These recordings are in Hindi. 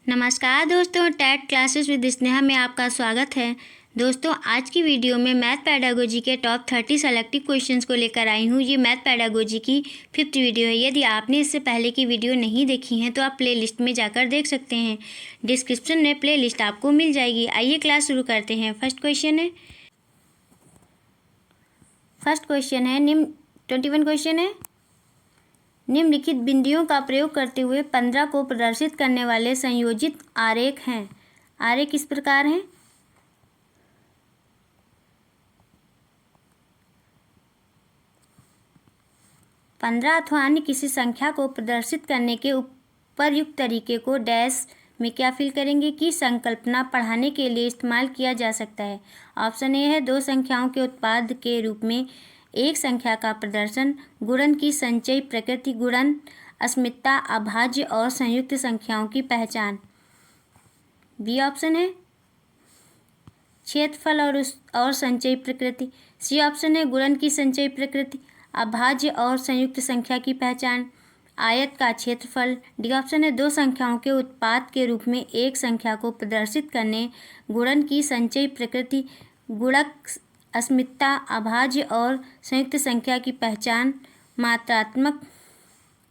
नमस्कार दोस्तों, टेट क्लासेस विद स्नेहा में आपका स्वागत है। दोस्तों, आज की वीडियो में मैथ पेडागोजी के टॉप 30 सेलेक्टिव क्वेश्चंस को लेकर आई हूँ। ये मैथ पेडागोजी की 5th वीडियो है। यदि आपने इससे पहले की वीडियो नहीं देखी हैं तो आप प्लेलिस्ट में जाकर देख सकते हैं। डिस्क्रिप्शन में प्लेलिस्ट आपको मिल जाएगी। आइए क्लास शुरू करते हैं। फर्स्ट क्वेश्चन है 21 क्वेश्चन है। निम्नलिखित बिंदुओं का प्रयोग करते हुए 15 को प्रदर्शित करने वाले संयोजित आरेख हैं। आरेख इस प्रकार हैं। पंद्रह अथवा अन्य किसी संख्या को प्रदर्शित करने के उपयुक्त तरीके को डैश में क्या फिल करेंगे की संकल्पना पढ़ाने के लिए इस्तेमाल किया जा सकता है। ऑप्शन ए है दो संख्याओं के उत्पाद के रूप में एक संख्या का प्रदर्शन, गुणन की संचयी प्रकृति, गुणन, अस्मिता, अभाज्य और संयुक्त संख्याओं की पहचान। बी ऑप्शन है क्षेत्रफल और संचयी प्रकृति। सी ऑप्शन है गुणन की संचयी प्रकृति, अभाज्य और संयुक्त संख्या की पहचान, आयत का क्षेत्रफल। डी ऑप्शन है दो संख्याओं के उत्पाद के रूप में एक संख्या को प्रदर्शित करने, गुणन की संचयी प्रकृति, गुणक, अस्मिता, अभाज्य और संयुक्त संख्या की पहचान, मात्रात्मक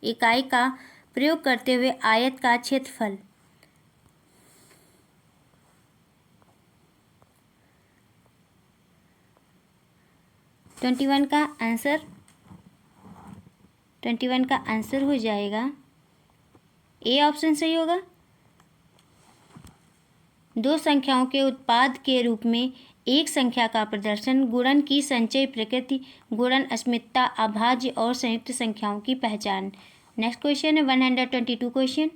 इकाई का प्रयोग करते हुए आयत का क्षेत्रफल। ट्वेंटी वन का आंसर हो जाएगा ए ऑप्शन सही होगा। दो संख्याओं के उत्पाद के रूप में एक संख्या का प्रदर्शन, गुणन की संचयी प्रकृति, गुणन, अस्मिता, अभाज्य और संयुक्त संख्याओं की पहचान। नेक्स्ट क्वेश्चन है 122 क्वेश्चन।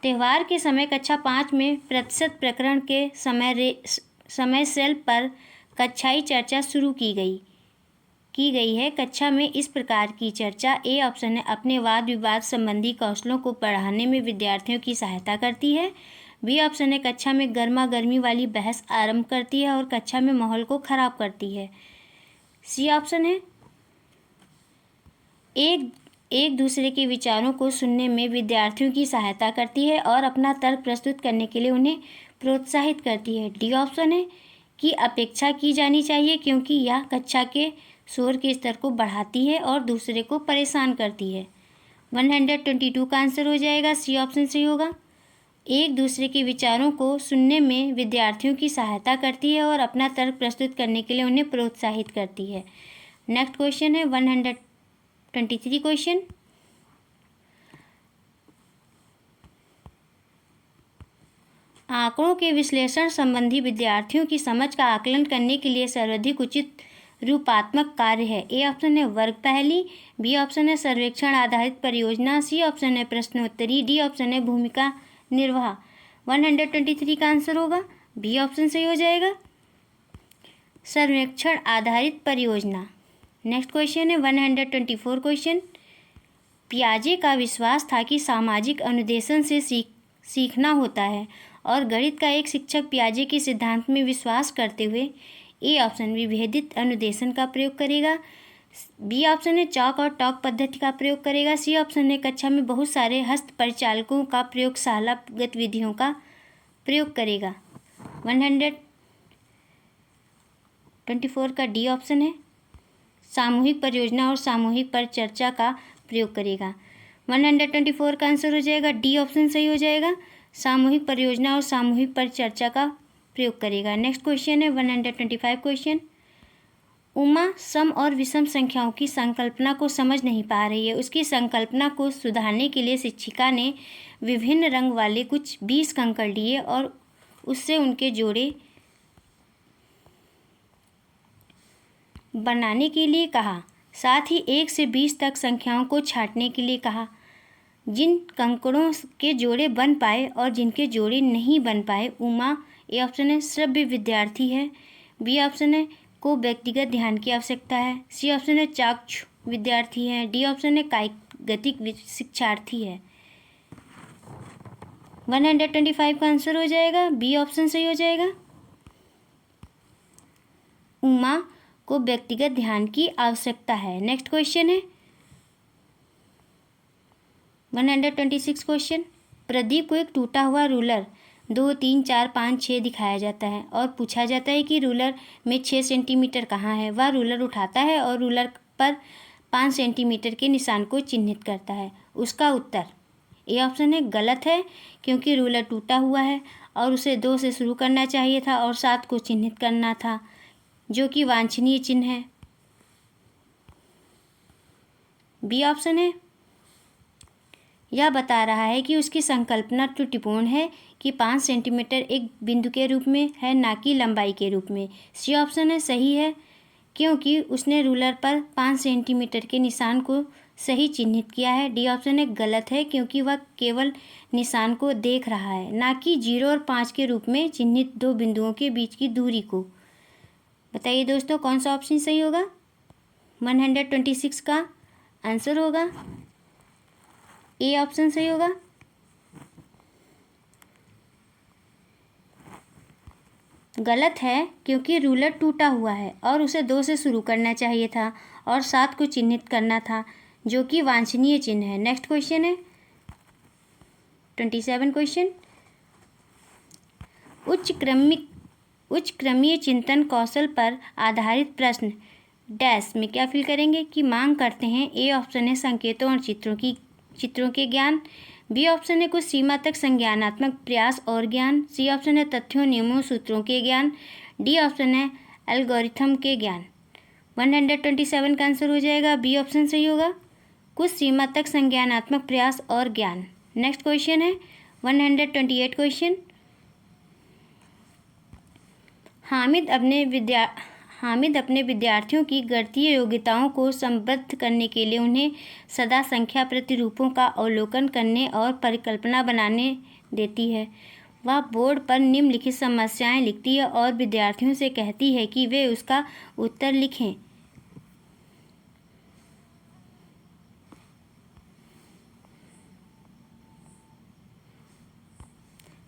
त्यौहार के समय कक्षा 5 में प्रतिशत प्रकरण के समय सेल पर कक्षाई चर्चा शुरू की गई है। कक्षा में इस प्रकार की चर्चा ए ऑप्शन है अपने वाद विवाद संबंधी कौशलों को बढ़ाने में विद्यार्थियों की सहायता करती है। बी ऑप्शन है कक्षा में गर्मा गर्मी वाली बहस आरंभ करती है और कक्षा में माहौल को खराब करती है। सी ऑप्शन है एक दूसरे के विचारों को सुनने में विद्यार्थियों की सहायता करती है और अपना तर्क प्रस्तुत करने के लिए उन्हें प्रोत्साहित करती है। डी ऑप्शन है कि अपेक्षा की जानी चाहिए क्योंकि यह कक्षा के शोर के स्तर को बढ़ाती है और दूसरे को परेशान करती है। 122 का आंसर हो जाएगा सी ऑप्शन सही होगा। एक दूसरे के विचारों को सुनने में विद्यार्थियों की सहायता करती है और अपना तर्क प्रस्तुत करने के लिए उन्हें प्रोत्साहित करती है। नेक्स्ट क्वेश्चन है 123 क्वेश्चन। आंकड़ों के विश्लेषण संबंधी विद्यार्थियों की समझ का आकलन करने के लिए सर्वाधिक उचित रूपात्मक कार्य है। ए ऑप्शन है वर्ग पहेली, बी ऑप्शन है सर्वेक्षण आधारित परियोजना, सी ऑप्शन है प्रश्नोत्तरी, डी ऑप्शन है भूमिका निर्वाह। 123 का आंसर होगा बी ऑप्शन सही हो जाएगा, सर्वेक्षण आधारित परियोजना। नेक्स्ट क्वेश्चन है 124 क्वेश्चन। पियाजे का विश्वास था कि सामाजिक अनुदेशन से सीखना होता है और गणित का एक शिक्षक पियाजे के सिद्धांत में विश्वास करते हुए ए ऑप्शन विभेदित अनुदेशन का प्रयोग करेगा, बी ऑप्शन है चौक और टॉक पद्धति का प्रयोग करेगा, सी ऑप्शन है कक्षा में बहुत सारे हस्त परिचालकों का प्रयोगशाला गतिविधियों का प्रयोग करेगा। 124 का डी ऑप्शन है सामूहिक परियोजना और सामूहिक परिचर्चा का प्रयोग करेगा। 124 का आंसर हो जाएगा डी ऑप्शन सही हो जाएगा, सामूहिक परियोजना और सामूहिक परिचर्चा का प्रयोग करेगा। नेक्स्ट क्वेश्चन है 125 क्वेश्चन। उमा सम और विषम संख्याओं की संकल्पना को समझ नहीं पा रही है। उसकी संकल्पना को सुधारने के लिए शिक्षिका ने विभिन्न रंग वाले कुछ 20 कंकड़ लिए और उससे उनके जोड़े बनाने के लिए कहा। साथ ही 1 से 20 तक संख्याओं को छांटने के लिए कहा। जिन कंकड़ों के जोड़े बन पाए और जिनके जोड़े नहीं बन पाए, उमा ए ऑप्शन है श्रव्य विद्यार्थी है, बी ऑप्शन है को व्यक्तिगत ध्यान की आवश्यकता है, सी ऑप्शन है चाक्षु विद्यार्थी है, डी ऑप्शन है कायिक गतिक शिक्षार्थी है। 125 का आंसर हो जाएगा बी ऑप्शन सही हो जाएगा, उमा को व्यक्तिगत ध्यान की आवश्यकता है। नेक्स्ट क्वेश्चन है 126 क्वेश्चन। प्रदीप को एक टूटा हुआ रूलर 2, 3, 4, 5, 6 दिखाया जाता है और पूछा जाता है कि रूलर में 6 सेंटीमीटर कहाँ है। वह रूलर उठाता है और रूलर पर 5 सेंटीमीटर के निशान को चिन्हित करता है। उसका उत्तर ए ऑप्शन है गलत है, क्योंकि रूलर टूटा हुआ है और उसे 2 से शुरू करना चाहिए था और 7 को चिन्हित करना था, जो कि वांछनीय चिन्ह है। बी ऑप्शन है, यह बता रहा है कि उसकी संकल्पना त्रुटिपूर्ण है कि 5 सेंटीमीटर एक बिंदु के रूप में है, ना कि लंबाई के रूप में। सी ऑप्शन है सही है, क्योंकि उसने रूलर पर 5 सेंटीमीटर के निशान को सही चिन्हित किया है। डी ऑप्शन है गलत है, क्योंकि वह केवल निशान को देख रहा है, ना कि 0 और 5 के रूप में चिन्हित 2 बिंदुओं के बीच की दूरी को। बताइए दोस्तों, कौन सा ऑप्शन सही होगा? 126 का आंसर होगा ए ऑप्शन सही होगा। गलत है, क्योंकि रूलर टूटा हुआ है और उसे 2 से शुरू करना चाहिए था और 7 को चिन्हित करना था, जो कि वांछनीय चिन्ह है। नेक्स्ट क्वेश्चन है 27 क्वेश्चन। उच्च क्रमीय चिंतन कौशल पर आधारित प्रश्न डैश में क्या फिल करेंगे कि मांग करते हैं। ए ऑप्शन है संकेतों और चित्रों के ज्ञान। बी ऑप्शन है कुछ सीमा तक संज्ञानात्मक प्रयास और ज्ञान। सी ऑप्शन है तथ्यों, नियमों, सूत्रों के ज्ञान। डी ऑप्शन है एल्गोरिथम के ज्ञान। 127 का आंसर हो जाएगा बी ऑप्शन सही होगा, कुछ सीमा तक संज्ञानात्मक प्रयास और ज्ञान। नेक्स्ट क्वेश्चन है 128 क्वेश्चन। हामिद अपने विद्यार्थियों की गणितीय योग्यताओं को संबद्ध करने के लिए उन्हें सदा संख्या प्रतिरूपों का अवलोकन करने और परिकल्पना बनाने देती है। वह बोर्ड पर निम्नलिखित समस्याएं लिखती है और विद्यार्थियों से कहती है कि वे उसका उत्तर लिखें।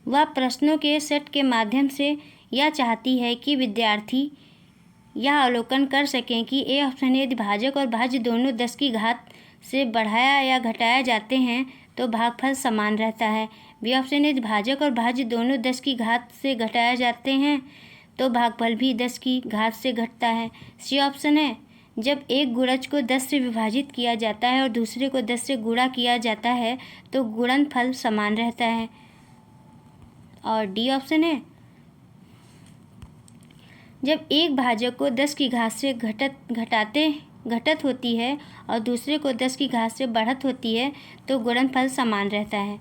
वह प्रश्नों के सेट के माध्यम से यह चाहती है कि विद्यार्थी यह अवलोकन कर सकें कि ए ऑप्शन यदि भाजक और भाज्य दोनों 10 की घात से बढ़ाया या घटाया जाते हैं तो भागफल समान रहता है। बी ऑप्शन यदि भाजक और भाज्य दोनों 10 की घात से घटाया जाते हैं तो भागफल भी 10 की घात से घटता है। सी ऑप्शन है जब एक गुणज को 10 से विभाजित किया जाता है और दूसरे को 10 से गुणा किया जाता है तो गुणनफल समान रहता है। और डी ऑप्शन है जब एक भाजक को 10 की घात से घटत होती है और दूसरे को 10 की घात से बढ़त होती है तो गुणनफल समान रहता है।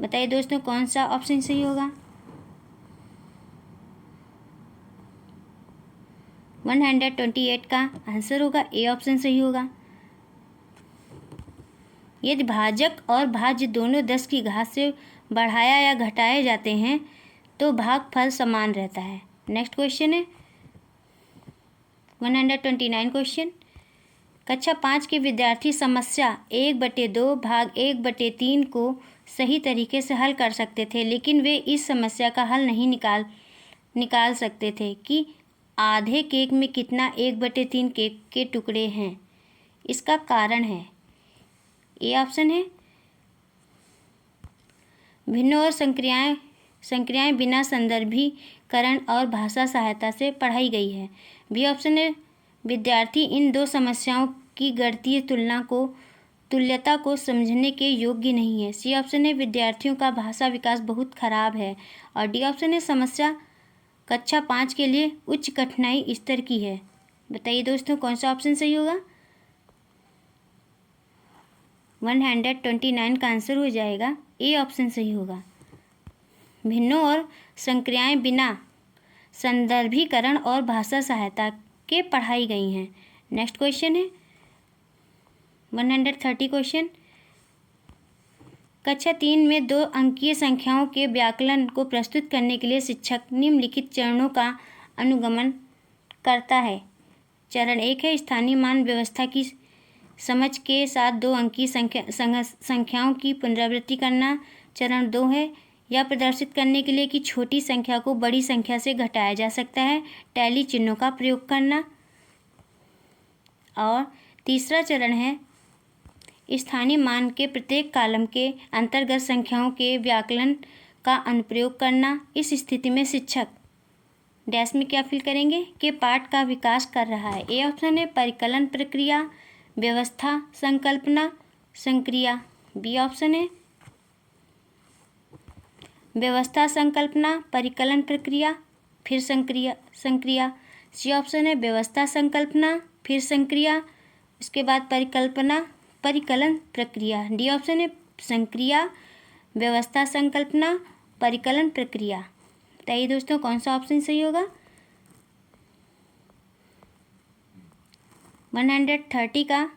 बताइए दोस्तों, कौन सा ऑप्शन सही होगा? 128 का आंसर होगा ए ऑप्शन सही होगा। यदि भाजक और भाज्य दोनों 10 की घात से बढ़ाया या घटाए जाते हैं तो भागफल समान रहता है। नेक्स्ट क्वेश्चन है 129 क्वेश्चन। कक्षा 5 के विद्यार्थी समस्या 1/2 भाग 1/3 को सही तरीके से हल कर सकते थे, लेकिन वे इस समस्या का हल नहीं निकाल सकते थे कि आधे केक में कितना 1/3 केक के टुकड़े हैं। इसका कारण है ए ऑप्शन है भिन्न और संक्रियाएं बिना संदर्भीकरण और भाषा सहायता से पढ़ाई गई है। बी ऑप्शन है विद्यार्थी इन दो समस्याओं की गणितीय तुल्यता को समझने के योग्य नहीं है। सी ऑप्शन है विद्यार्थियों का भाषा विकास बहुत खराब है। और डी ऑप्शन है समस्या कक्षा 5 के लिए उच्च कठिनाई स्तर की है। बताइए दोस्तों, कौन सा ऑप्शन सही होगा? 129 का आंसर हो जाएगा ए ऑप्शन सही होगा। भिन्नों और संक्रियाएं बिना संदर्भीकरण और भाषा सहायता के पढ़ाई गई हैं। नेक्स्ट क्वेश्चन है 130 क्वेश्चन। कक्षा 3 में 2 अंकीय संख्याओं के व्याकलन को प्रस्तुत करने के लिए शिक्षक निम्नलिखित चरणों का अनुगमन करता है। चरण 1 है स्थानीय मान व्यवस्था की समझ के साथ 2 अंकीय संख्याओं की पुनरावृत्ति करना। चरण 2 है यह प्रदर्शित करने के लिए कि छोटी संख्या को बड़ी संख्या से घटाया जा सकता है, टैली चिन्हों का प्रयोग करना। और तीसरा चरण है स्थानीय मान के प्रत्येक कॉलम के अंतर्गत संख्याओं के व्याकलन का अनुप्रयोग करना। इस स्थिति में शिक्षक डैश में क्या फिल करेंगे कि पाठ का विकास कर रहा है। ए ऑप्शन है परिकलन प्रक्रिया, व्यवस्था, संकल्पना, संक्रिया। बी ऑप्शन है व्यवस्था, संकल्पना, परिकलन प्रक्रिया, फिर संक्रिया। सी ऑप्शन है व्यवस्था, संकल्पना, फिर संक्रिया, उसके बाद परिकलन प्रक्रिया। डी ऑप्शन है संक्रिया, व्यवस्था, संकल्पना, परिकलन प्रक्रिया। बताइए दोस्तों कौन सा ऑप्शन सही होगा। 130 का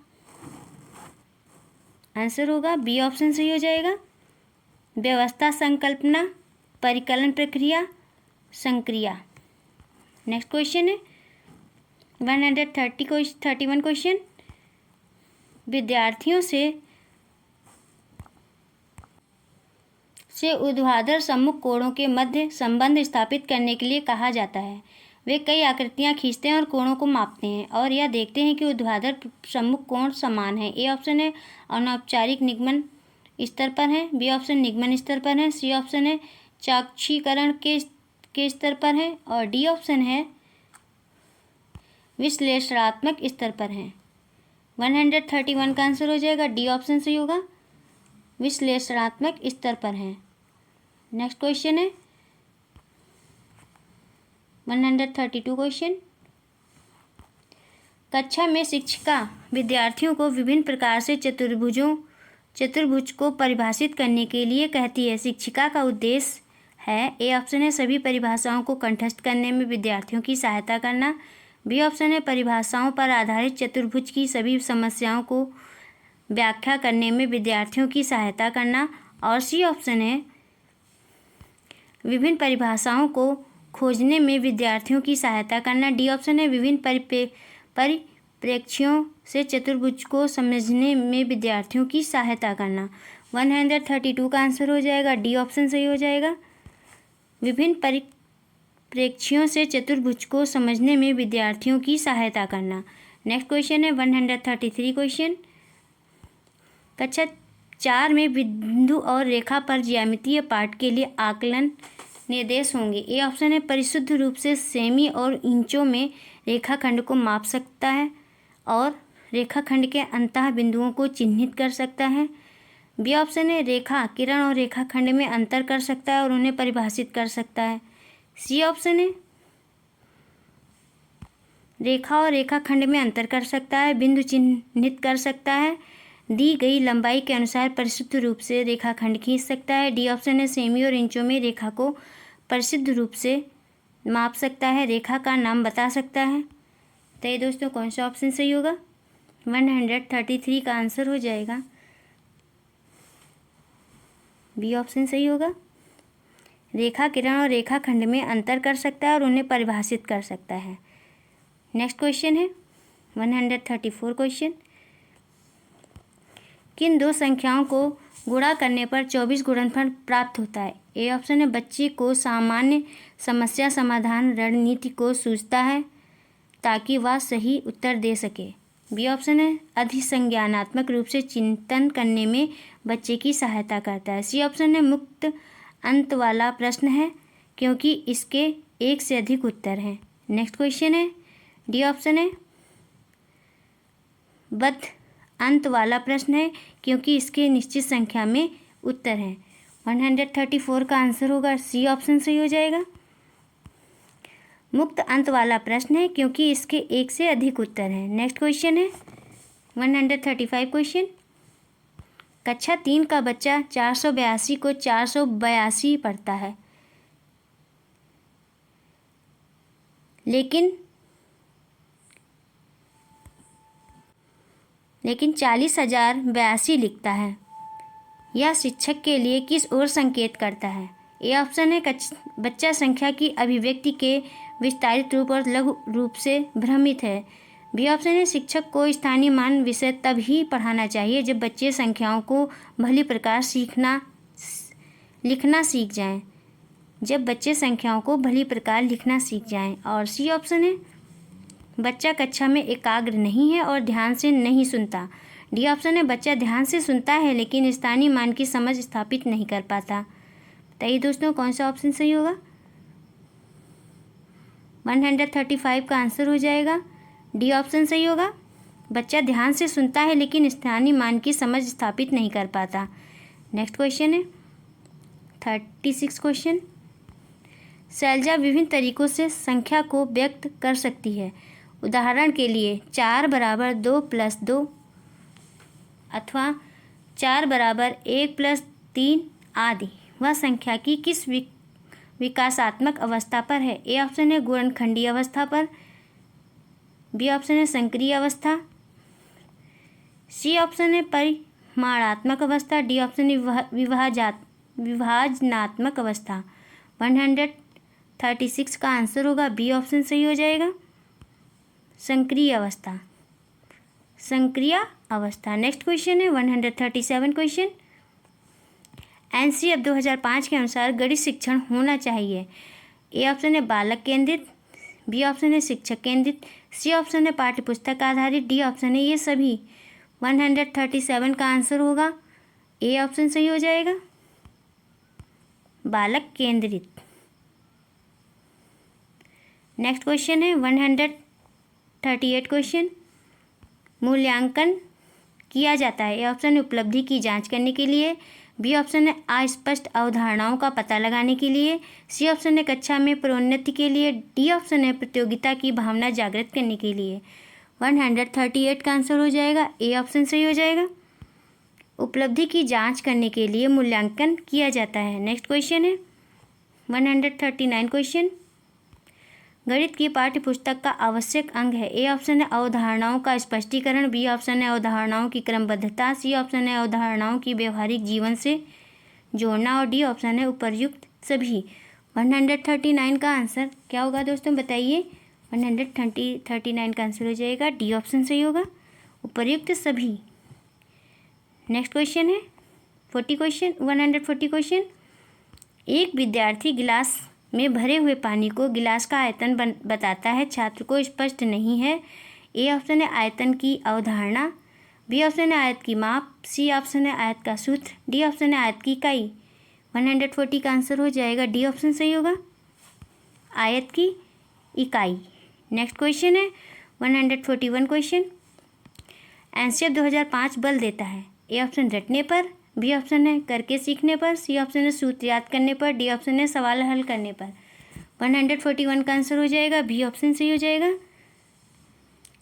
आंसर होगा बी ऑप्शन सही हो जाएगा। व्यवस्था, संकल्पना, परिकलन प्रक्रिया, संक्रिया। नेक्स्ट क्वेश्चन है 131 क्वेश्चन। विद्यार्थियों से ऊर्ध्वाधर सम्मुख कोणों के मध्य संबंध स्थापित करने के लिए कहा जाता है। वे कई आकृतियां खींचते हैं और कोणों को मापते हैं और यह देखते हैं कि ऊर्ध्वाधर सम्मुख कोण समान है। ए ऑप्शन है अनौपचारिक निगमन स्तर पर है। बी ऑप्शन निगमन स्तर पर है। सी ऑप्शन है चाक्षुषीकरण के स्तर पर है और डी ऑप्शन है विश्लेषणात्मक स्तर पर है। 131 का आंसर हो जाएगा डी ऑप्शन सही होगा, विश्लेषणात्मक स्तर पर है। नेक्स्ट क्वेश्चन है 132 क्वेश्चन। कक्षा में शिक्षिका विद्यार्थियों को विभिन्न प्रकार से चतुर्भुज को परिभाषित करने के लिए कहती है। शिक्षिका का उद्देश्य है। ए ऑप्शन है सभी परिभाषाओं को कंठस्थ करने में विद्यार्थियों की सहायता करना। बी ऑप्शन है परिभाषाओं पर आधारित चतुर्भुज की सभी समस्याओं को व्याख्या करने में विद्यार्थियों की सहायता करना। और सी ऑप्शन है विभिन्न परिभाषाओं को खोजने में विद्यार्थियों की सहायता करना। डी ऑप्शन है विभिन्न परिप्रेक्ष्यों से चतुर्भुज को समझने में विद्यार्थियों की सहायता करना। 132 का आंसर हो जाएगा डी ऑप्शन सही हो जाएगा, विभिन्न परिप्रेक्ष्यों से चतुर्भुज को समझने में विद्यार्थियों की सहायता करना। नेक्स्ट क्वेश्चन है 133 क्वेश्चन। कक्षा 4 में बिंदु और रेखा पर ज्यामितीय पाठ के लिए आकलन निर्देश होंगे। ए ऑप्शन है परिशुद्ध रूप से सेमी और इंचों में रेखाखंड को माप सकता है और रेखाखंड के अंतः बिंदुओं को चिन्हित कर सकता है। बी ऑप्शन है रेखा किरण और रेखाखंड में अंतर कर सकता है और उन्हें परिभाषित कर सकता है। सी ऑप्शन है रेखा और रेखाखंड में अंतर कर सकता है, बिंदु चिन्हित कर सकता है, दी गई लंबाई के अनुसार परिशुद्ध रूप से रेखाखंड खींच सकता है। डी ऑप्शन है सेमी और इंचों में रेखा को परिशुद्ध रूप से माप सकता है, रेखा का नाम बता सकता है। तो ये दोस्तों कौन सा ऑप्शन सही होगा। 133 का आंसर हो जाएगा बी ऑप्शन सही होगा, रेखा किरण और रेखाखंड में अंतर कर सकता है और उन्हें परिभाषित कर सकता है। नेक्स्ट क्वेश्चन है 134 क्वेश्चन। किन दो संख्याओं को गुणा करने पर 24 गुणनफल प्राप्त होता है। ए ऑप्शन है बच्चे को सामान्य समस्या समाधान रणनीति को सूझता है ताकि वह सही उत्तर दे सके। बी ऑप्शन है अधिसंज्ञानात्मक रूप से चिंतन करने में बच्चे की सहायता करता है। सी ऑप्शन है मुक्त अंत वाला प्रश्न है क्योंकि इसके एक से अधिक उत्तर हैं। नेक्स्ट क्वेश्चन है डी ऑप्शन है बद्ध अंत वाला प्रश्न है क्योंकि इसके निश्चित संख्या में उत्तर हैं। 134 का आंसर होगा सी ऑप्शन सही हो जाएगा, मुक्त अंत वाला प्रश्न है क्योंकि इसके एक से अधिक उत्तर हैं। नेक्स्ट क्वेश्चन है 135 क्वेश्चन। कक्षा 3 का बच्चा 482 को 482 पढ़ता है लेकिन 40,082 लिखता है। यह शिक्षक के लिए किस ओर संकेत करता है। ए ऑप्शन है बच्चा संख्या की अभिव्यक्ति के विस्तारित रूप और लघु रूप से भ्रमित है। बी ऑप्शन है शिक्षक को स्थानीय मान विषय तब ही पढ़ाना चाहिए जब बच्चे संख्याओं को भली प्रकार लिखना सीख जाएं। और सी ऑप्शन है बच्चा कक्षा में एकाग्र नहीं है और ध्यान से नहीं सुनता। डी ऑप्शन है बच्चा ध्यान से सुनता है लेकिन स्थानीय मान की समझ स्थापित नहीं कर पाता। बताइए दोस्तों कौन सा ऑप्शन सही होगा। 135 का आंसर हो जाएगा डी ऑप्शन सही होगा। बच्चा ध्यान से सुनता है लेकिन स्थानीय मान की समझ स्थापित नहीं कर पाता। नेक्स्ट क्वेश्चन है 36 क्वेश्चन। शैलजा विभिन्न तरीकों से संख्या को व्यक्त कर सकती है। उदाहरण के लिए 4 बराबर 2 प्लस 2 अथवा 4 बराबर 1 प्लस 3 आदि। वह संख्या की किस विकासात्मक अवस्था पर है। ए ऑप्शन है गुणनखंडीय अवस्था पर, बी ऑप्शन है संक्रिय अवस्था, सी ऑप्शन है परिमाणात्मक अवस्था, डी ऑप्शन है विभाजनात्मक अवस्था। 136 का आंसर होगा बी ऑप्शन सही हो जाएगा संक्रिय अवस्था, संक्रिय अवस्था। नेक्स्ट क्वेश्चन है 137 क्वेश्चन। एनसीएफ 2005 के अनुसार गणित शिक्षण होना चाहिए। ए ऑप्शन है बालक केंद्रित, बी ऑप्शन है शिक्षक केंद्रित, सी ऑप्शन है पाठ्यपुस्तक आधारित, डी ऑप्शन है ये सभी। 137 का आंसर होगा ए ऑप्शन सही हो जाएगा बालक केंद्रित। नेक्स्ट क्वेश्चन है 138 क्वेश्चन। मूल्यांकन किया जाता है। ए ऑप्शन है उपलब्धि की जांच करने के लिए, बी ऑप्शन है अस्पष्ट अवधारणाओं का पता लगाने के लिए, सी ऑप्शन है कक्षा में प्रोन्नति के लिए, डी ऑप्शन है प्रतियोगिता की भावना जागृत करने के लिए। 138 का आंसर हो जाएगा ए ऑप्शन सही हो जाएगा उपलब्धि की जांच करने के लिए मूल्यांकन किया जाता है। नेक्स्ट क्वेश्चन है 139 क्वेश्चन। गणित की पाठ्यपुस्तक का आवश्यक अंग है। ए ऑप्शन है अवधारणाओं का स्पष्टीकरण, बी ऑप्शन है अवधारणाओं की क्रमबद्धता, सी ऑप्शन है अवधारणाओं की व्यवहारिक जीवन से जोड़ना और डी ऑप्शन है उपर्युक्त सभी। 139 का आंसर क्या होगा दोस्तों बताइए। 139 का आंसर हो जाएगा डी ऑप्शन सही होगा उपर्युक्त सभी। नेक्स्ट क्वेश्चन है 140 क्वेश्चन। एक विद्यार्थी गिलास में भरे हुए पानी को गिलास का आयतन बताता है, छात्र को स्पष्ट नहीं है। ए ऑप्शन है आयतन की अवधारणा, बी ऑप्शन है आयत की माप, सी ऑप्शन है आयत का सूत्र, डी ऑप्शन है आयत की इकाई। 140 का आंसर हो जाएगा डी ऑप्शन सही होगा आयत की इकाई। नेक्स्ट क्वेश्चन है 141 क्वेश्चन। एनसीएफ 2005 बल देता है। ए ऑप्शन रटने पर, बी ऑप्शन है करके सीखने पर, सी ऑप्शन है सूत्र याद करने पर, डी ऑप्शन है सवाल हल करने पर। 141 का आंसर हो जाएगा बी ऑप्शन सही हो जाएगा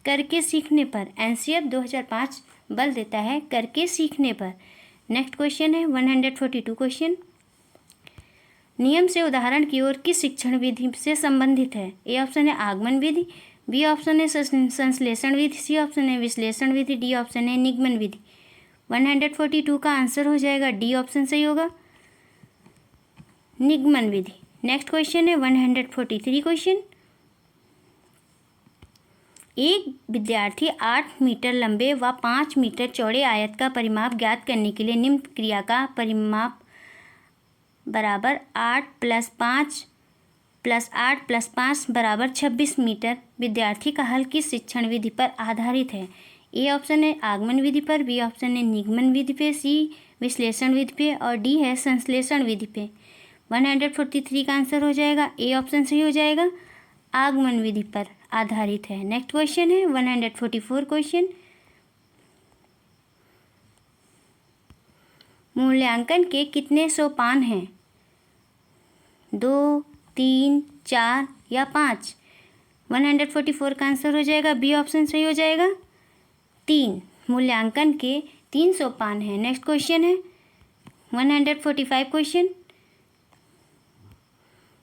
करके सीखने पर। एनसीएफ 2005 बल देता है करके सीखने पर। नेक्स्ट क्वेश्चन है 142 क्वेश्चन। नियम से उदाहरण की ओर किस शिक्षण विधि से संबंधित है। ए ऑप्शन है आगमन विधि, बी ऑप्शन है संश्लेषण विधि, सी ऑप्शन है विश्लेषण विधि, डी ऑप्शन है निगमन विधि। 142 का आंसर हो जाएगा डी ऑप्शन सही होगा निगमन विधि। नेक्स्ट क्वेश्चन है 143 क्वेश्चन। एक विद्यार्थी 8 मीटर लंबे व 5 मीटर चौड़े आयत का परिमाप ज्ञात करने के लिए निम्न क्रिया का परिमाप बराबर 8 + 5 + 8 + 5 बराबर 26 मीटर विद्यार्थी का हल किस शिक्षण विधि पर आधारित है। ए ऑप्शन है आगमन विधि पर, बी ऑप्शन है निगमन विधि पे, सी विश्लेषण विधि पे और डी है संश्लेषण विधि पे। 143 का आंसर हो जाएगा ए ऑप्शन सही हो जाएगा आगमन विधि पर आधारित है। नेक्स्ट क्वेश्चन है 144 क्वेश्चन। मूल्यांकन के कितने सोपान हैं। 2, 3, 4 या 5। 144 का आंसर हो जाएगा बी ऑप्शन सही हो जाएगा 3। मूल्यांकन के 3 सोपान हैं। नेक्स्ट क्वेश्चन है 145 क्वेश्चन।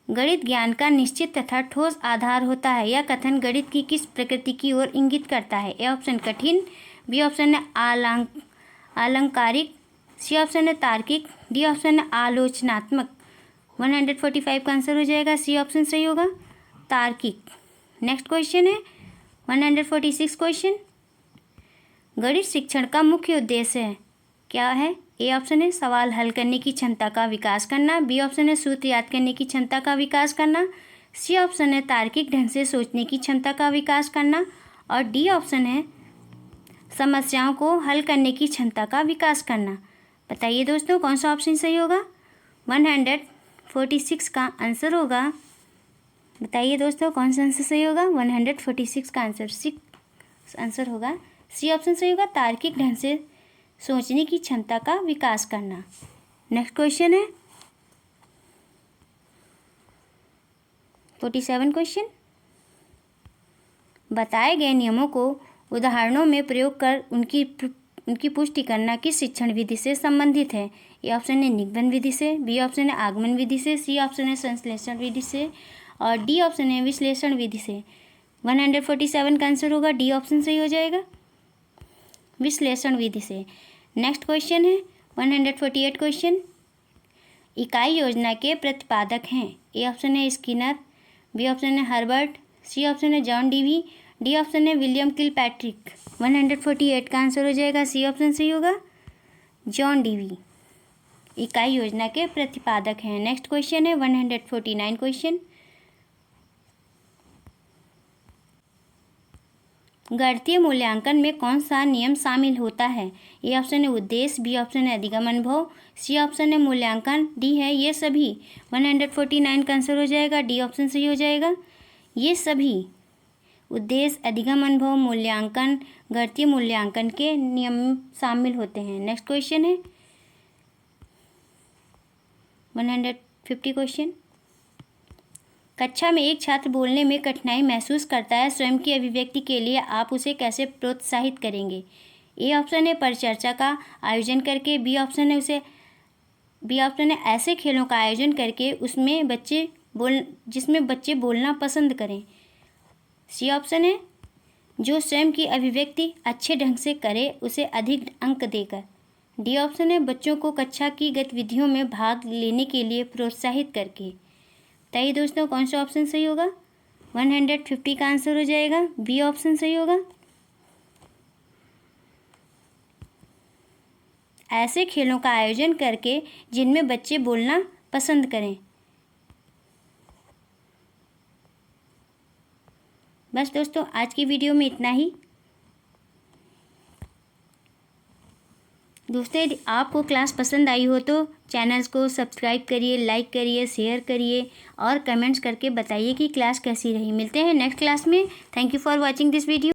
गणित ज्ञान का निश्चित तथा ठोस आधार होता है। यह कथन गणित की किस प्रकृति की ओर इंगित करता है। ए ऑप्शन कठिन, बी ऑप्शन है आलंकारिक, सी ऑप्शन है तार्किक, डी ऑप्शन है आलोचनात्मक। 145 का आंसर हो जाएगा सी ऑप्शन सही होगा तार्किक। नेक्स्ट क्वेश्चन है 146 क्वेश्चन। गणित शिक्षण का मुख्य उद्देश्य क्या है। ए ऑप्शन है सवाल हल करने की क्षमता का विकास करना, बी ऑप्शन है सूत्र याद करने की क्षमता का विकास करना, सी ऑप्शन है तार्किक ढंग से सोचने की क्षमता का विकास करना और डी ऑप्शन है समस्याओं को हल करने की क्षमता का विकास करना। बताइए दोस्तों कौन सा ऑप्शन सही होगा? 146 का आंसर होगा, बताइए दोस्तों कौन सा आंसर सही होगा? 146 का आंसर होगा सी ऑप्शन सही होगा, तार्किक ढंग से सोचने की क्षमता का विकास करना। नेक्स्ट क्वेश्चन है 47 क्वेश्चन। बताए गए नियमों को उदाहरणों में प्रयोग कर उनकी पुष्टि करना किस शिक्षण विधि से संबंधित है? ए ऑप्शन है निगमन विधि से, बी ऑप्शन है आगमन विधि से, सी ऑप्शन है संश्लेषण विधि से और डी ऑप्शन है विश्लेषण विधि से। 147 का आंसर होगा डी ऑप्शन सही हो जाएगा, विश्लेषण विधि से। नेक्स्ट क्वेश्चन है 148 क्वेश्चन। इकाई योजना के प्रतिपादक हैं। ए ऑप्शन है स्किनर, बी ऑप्शन है हर्बर्ट, सी ऑप्शन है जॉन डीवी, डी ऑप्शन है विलियम किलपैट्रिक। 148 का आंसर हो जाएगा सी ऑप्शन सही होगा, जॉन डीवी इकाई योजना के प्रतिपादक हैं। नेक्स्ट क्वेश्चन है 149 क्वेश्चन। गणितीय मूल्यांकन में कौन सा नियम शामिल होता है? ए ऑप्शन है उद्देश्य, बी ऑप्शन है अधिगम अनुभव, सी ऑप्शन है मूल्यांकन, डी है ये सभी। 149 का आंसर हो जाएगा डी ऑप्शन सही हो जाएगा, ये सभी उद्देश्य, अधिगम अनुभव, मूल्यांकन, गणितीय मूल्यांकन के नियम शामिल होते हैं। नेक्स्ट क्वेश्चन है 150 क्वेश्चन। कक्षा में एक छात्र बोलने में कठिनाई महसूस करता है, स्वयं की अभिव्यक्ति के लिए आप उसे कैसे प्रोत्साहित करेंगे? ए ऑप्शन है परिचर्चा का आयोजन करके, बी ऑप्शन है ऐसे खेलों का आयोजन करके जिसमें बच्चे बोलना पसंद करें, सी ऑप्शन है जो स्वयं की अभिव्यक्ति अच्छे ढंग से करे उसे अधिक अंक देकर, डी ऑप्शन है बच्चों को कक्षा की गतिविधियों में भाग लेने के लिए प्रोत्साहित करके। बताइए दोस्तों कौन सा ऑप्शन सही होगा? 150 का आंसर हो जाएगा बी ऑप्शन सही होगा, ऐसे खेलों का आयोजन करके जिनमें बच्चे बोलना पसंद करें। बस दोस्तों आज की वीडियो में इतना ही। दोस्तों यदि आपको क्लास पसंद आई हो तो चैनल्स को सब्सक्राइब करिए, लाइक करिए, शेयर करिए और कमेंट्स करके बताइए कि क्लास कैसी रही। मिलते हैं नेक्स्ट क्लास में। Thank you for watching this video.